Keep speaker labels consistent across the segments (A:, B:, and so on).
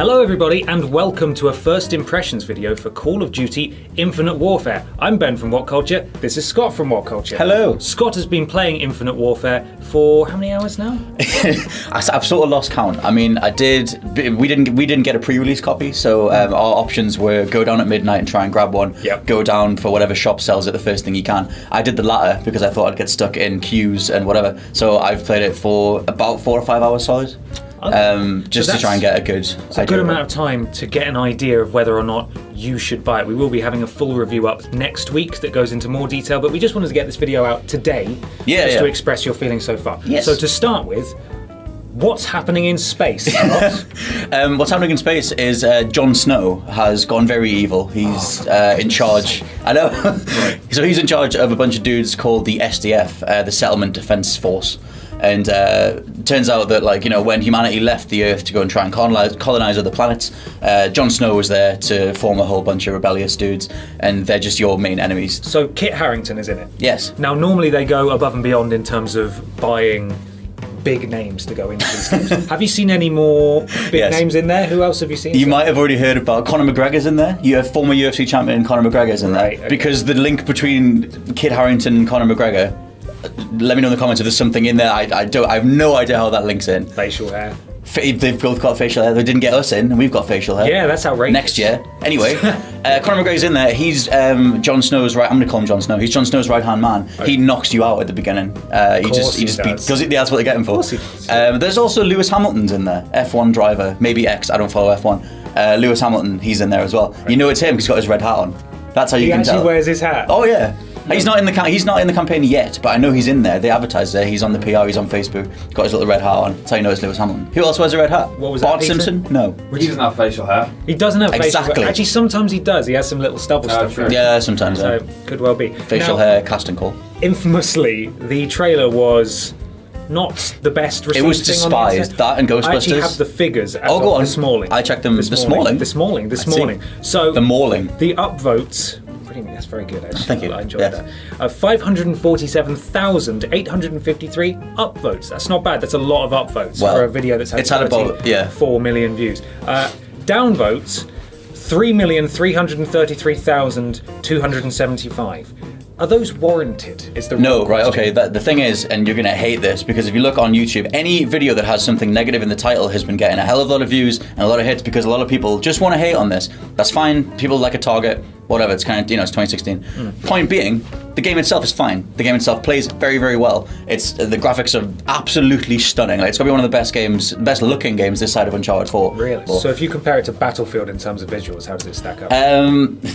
A: Hello everybody and welcome to a first impressions video for Call of Duty Infinite Warfare. I'm Ben from What Culture, this is Scott from What Culture.
B: Hello.
A: Scott has been playing Infinite Warfare for how many hours now?
B: I've sort of lost count. I mean, we didn't get a pre-release copy, so our options were go down at midnight and try and grab one, go down for whatever shop sells it the first thing you can. I did the latter because I thought I'd get stuck in queues and whatever, so I've played it for about 4 or 5 hours solid. Just to try and get a good
A: amount of time to get an idea of whether or not you should buy it. We will be having a full review up next week that goes into more detail, but we just wanted to get this video out today to express your feelings so far.
B: Yes.
A: So to start with, what's happening in space?
B: What's happening in space is Jon Snow has gone very evil. He's in charge. I know. So he's in charge of a bunch of dudes called the SDF, the Settlement Defense Force. And turns out that, when humanity left the Earth to go and try and colonize other planets, Jon Snow was there to form a whole bunch of rebellious dudes, and they're just your main enemies.
A: So Kit Harington is in it?
B: Yes.
A: Now, normally they go above and beyond in terms of buying big names to go into these games. Have you seen any more big names in there? Who else have you seen?
B: You might have already heard about Conor McGregor's in there. You have former UFC champion Conor McGregor's in there. Okay. Because the link between Kit Harington and Conor McGregor, let me know in the comments if there's something in there. I have no idea how that links in.
A: Facial hair.
B: They've both got facial hair. They didn't get us in, and we've got facial hair.
A: Yeah, that's outrageous.
B: Next year. Anyway, Conor McGregor's in there. He's Jon Snow's right. I'm going to call him Jon Snow. He's Jon Snow's right-hand man. Okay. He knocks you out at the beginning. He just beats. That's what they get him for. There's also Lewis Hamilton's in there. F1 driver, maybe X. I don't follow F1. Lewis Hamilton, he's in there as well. Right. You know it's him because he's got his red hat on. That's how you can tell.
A: He actually wears his hat.
B: Oh yeah. He's not in the campaign yet, but I know he's in there. They advertise there. He's on the PR. He's on Facebook. Got his little red hat on. That's how you know it's Lewis Hamilton. Who else wears a red hat?
A: What was
B: Bart
A: that?
B: Simpson? No.
C: He doesn't have facial hair.
A: He doesn't have facial
B: Exactly.
A: hair. Actually, sometimes he does. He has some little stubble stuff.
C: True.
B: Yeah, sometimes.
A: So could well be.
B: Facial hair, casting call.
A: Infamously, the trailer was not the best received.
B: It was
A: thing
B: despised.
A: On
B: that and Ghostbusters.
A: I actually have the figures.
B: Go on.
A: This morning.
B: I checked them this morning.
A: This morning. So
B: the morning.
A: The upvotes. That's very good, actually.
B: Thank you.
A: I enjoyed that. 547,853 upvotes. That's not bad. That's a lot of upvotes for a video that's had about 4 million views. Downvotes, 3,333,275. Are those warranted?
B: No, right, okay. The thing is, and you're going to hate this, because if you look on YouTube, any video that has something negative in the title has been getting a hell of a lot of views and a lot of hits because a lot of people just want to hate on this. That's fine. People like a target, whatever. It's kind of, it's 2016. Point being, the game itself is fine. The game itself plays very, very well. The graphics are absolutely stunning. It's got to be one of the best looking games this side of Uncharted 4.
A: Really? So if you compare it to Battlefield in terms of visuals, how does it stack up?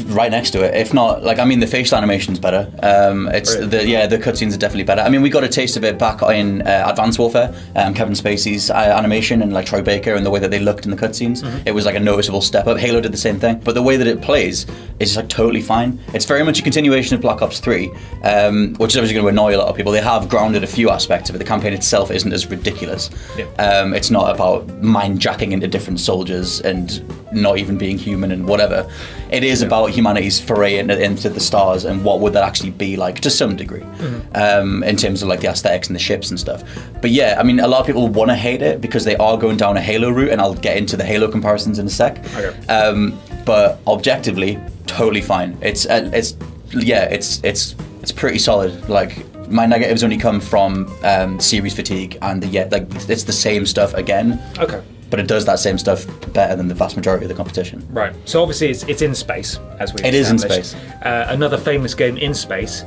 B: Right next to it. If not, the facial animation's better. The cutscenes are definitely better. I mean, we got a taste of it back in Advanced Warfare, Kevin Spacey's animation and Troy Baker and the way that they looked in the cutscenes. It was like a noticeable step up. Halo did the same thing, but the way that it plays is just totally fine. It's very much a continuation of Black Ops 3, which is obviously going to annoy a lot of people. They have grounded a few aspects of it. The campaign itself isn't as ridiculous. It's not about mind jacking into different soldiers and not even being human and whatever. It is about humanity's foray into the stars and what would that actually be like to some degree, in terms of the aesthetics and the ships and stuff. But yeah, I mean, a lot of people want to hate it because they are going down a Halo route, and I'll get into the Halo comparisons in a sec. Okay. But objectively, totally fine. It's pretty solid. My negatives only come from series fatigue and it's the same stuff again. Okay. But it does that same stuff better than the vast majority of the competition.
A: Right. So obviously it's in space, as we.
B: It is in space.
A: Another famous game in space,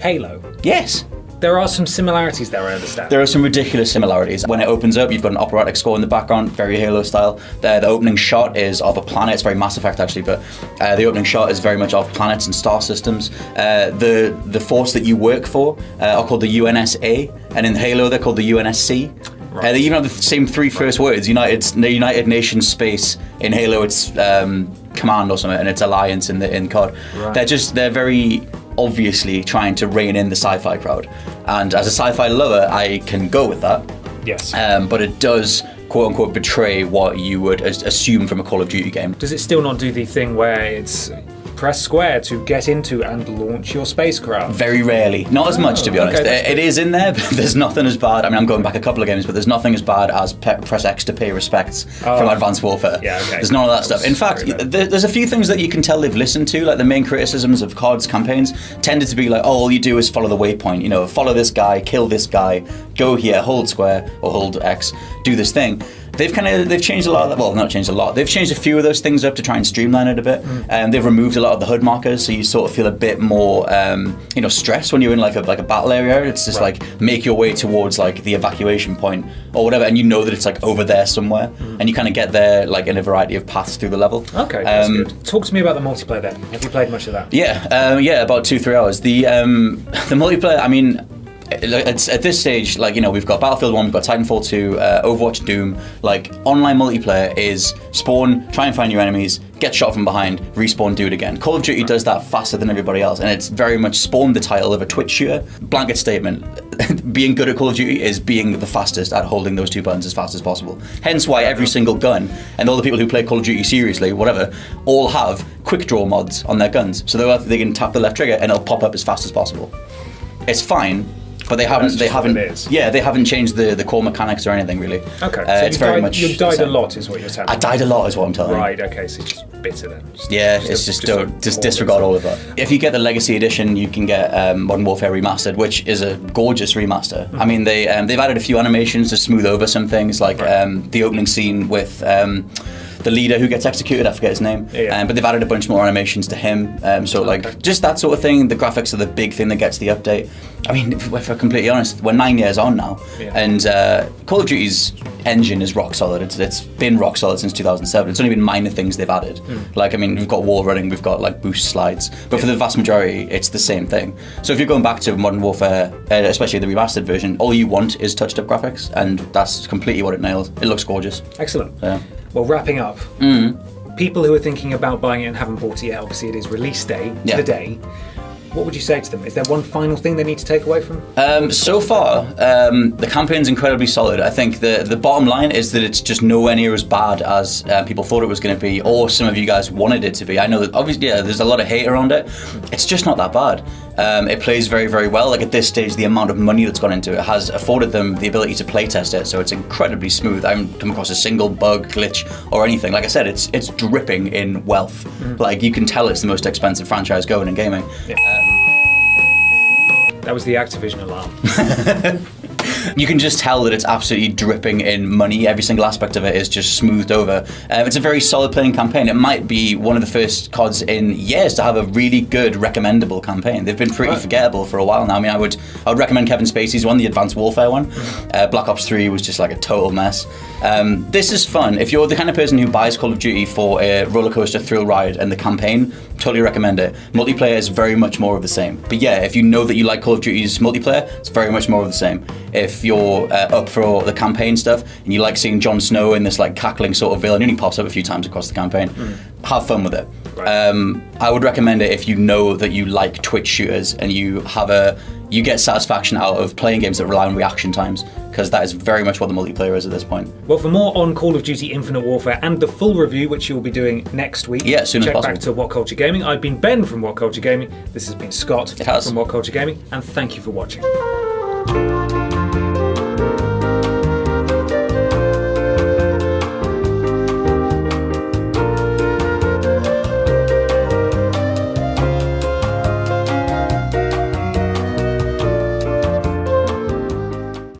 A: Halo.
B: Yes.
A: There are some similarities there, I understand.
B: There are some ridiculous similarities. When it opens up, you've got an operatic score in the background, very Halo style. The opening shot is of a planet. It's very Mass Effect actually, but the opening shot is very much of planets and star systems. The force that you work for are called the UNSA, and in Halo they're called the UNSC. Right. They even have the same three first words. United Nations Space. In Halo it's Command or something, and it's Alliance in COD. Right. They're very obviously trying to rein in the sci-fi crowd, and as a sci-fi lover I can go with that.
A: Yes.
B: But it does quote unquote betray what you would assume from a Call of Duty game.
A: Does it still not do the thing where it's press square to get into and launch your spacecraft?
B: Very rarely. Not as much, to be honest.
A: Okay,
B: it is in there, but there's nothing as bad. I mean, I'm going back a couple of games, but there's nothing as bad as press X to pay respects from Advanced Warfare.
A: Yeah, okay.
B: There's none of that stuff. In fact, there's a few things that you can tell they've listened to, like the main criticisms of COD's campaigns tended to be like, all you do is follow the waypoint. You know, follow this guy, kill this guy, go here, hold square or hold X, do this thing. They've changed a lot of that. Well, not changed a lot. They've changed a few of those things up to try and streamline it a bit. They've removed a lot of the HUD markers, so you sort of feel a bit more, stress when you're in like a battle area. It's just like make your way towards like the evacuation point or whatever, and you know that it's like over there somewhere, and you kind of get there like in a variety of paths through the level.
A: Okay, that's good. Talk to me about the multiplayer then. Have you played much of that?
B: Yeah, about 2-3 hours. The multiplayer, I mean. It's at this stage, like, you know, we've got Battlefield 1, we've got Titanfall 2, Overwatch, Doom. Like, online multiplayer is spawn, try and find your enemies, get shot from behind, respawn, do it again. Call of Duty does that faster than everybody else, and it's very much spawned the title of a Twitch shooter. Blanket statement. Being good at Call of Duty is being the fastest at holding those two buttons as fast as possible. Hence why every single gun, and all the people who play Call of Duty seriously, whatever, all have quick draw mods on their guns. So they can tap the left trigger and it'll pop up as fast as possible. It's fine. But they haven't changed the core mechanics or anything really.
A: Okay, so
B: it's very much
A: you died a lot, is what you're telling me.
B: I died a lot, is what I'm telling you.
A: Right. Okay, so it's just bitter then.
B: Just disregard all of that. If you get the Legacy Edition, you can get Modern Warfare Remastered, which is a gorgeous remaster. I mean, they've added a few animations to smooth over some things, like the opening scene with. The leader who gets executed, I forget his name, but they've added a bunch more animations to him. Just that sort of thing. The graphics are the big thing that gets the update. I mean, if we're completely honest, we're 9 years on now, and Call of Duty's engine is rock solid. It's been rock solid since 2007. It's only been minor things they've added. Like, I mean, we've got wall running, we've got like boost slides, but for the vast majority, it's the same thing. So if you're going back to Modern Warfare, especially the remastered version, all you want is touched up graphics, and that's completely what it nails. It looks gorgeous.
A: Excellent. Well, wrapping up, people who are thinking about buying it and haven't bought it yet, obviously it is release day today. What would you say to them? Is there one final thing they need to take away from?
B: So far, the campaign's incredibly solid. I think the bottom line is that it's just nowhere near as bad as people thought it was going to be, or some of you guys wanted it to be. I know that obviously, there's a lot of hate around it. It's just not that bad. It plays very, very well. Like at this stage, the amount of money that's gone into it has afforded them the ability to play test it, so it's incredibly smooth. I haven't come across a single bug, glitch, or anything. Like I said, it's dripping in wealth. Like you can tell it's the most expensive franchise going in gaming.
A: That was the Activision alarm.
B: You can just tell that it's absolutely dripping in money. Every single aspect of it is just smoothed over. It's a very solid playing campaign. It might be one of the first CODs in years to have a really good, recommendable campaign. They've been pretty forgettable for a while now. I mean, I would recommend Kevin Spacey's one, the Advanced Warfare one. Black Ops 3 was just like a total mess. This is fun. If you're the kind of person who buys Call of Duty for a roller coaster thrill ride and the campaign, totally recommend it. Multiplayer is very much more of the same. But yeah, if you know that you like Call of Duty's multiplayer, it's very much more of the same. If you're up for the campaign stuff and you like seeing Jon Snow in this like cackling sort of villain, and he pops up a few times across the campaign, have fun with it. Right. I would recommend it if you know that you like Twitch shooters and you get satisfaction out of playing games that rely on reaction times, because that is very much what the multiplayer is at this point.
A: Well, for more on Call of Duty Infinite Warfare and the full review, which you'll be doing next week,
B: as soon as possible.
A: Check back to What Culture Gaming. I've been Ben from What Culture Gaming. This has been Scott from What Culture Gaming, and thank you for watching.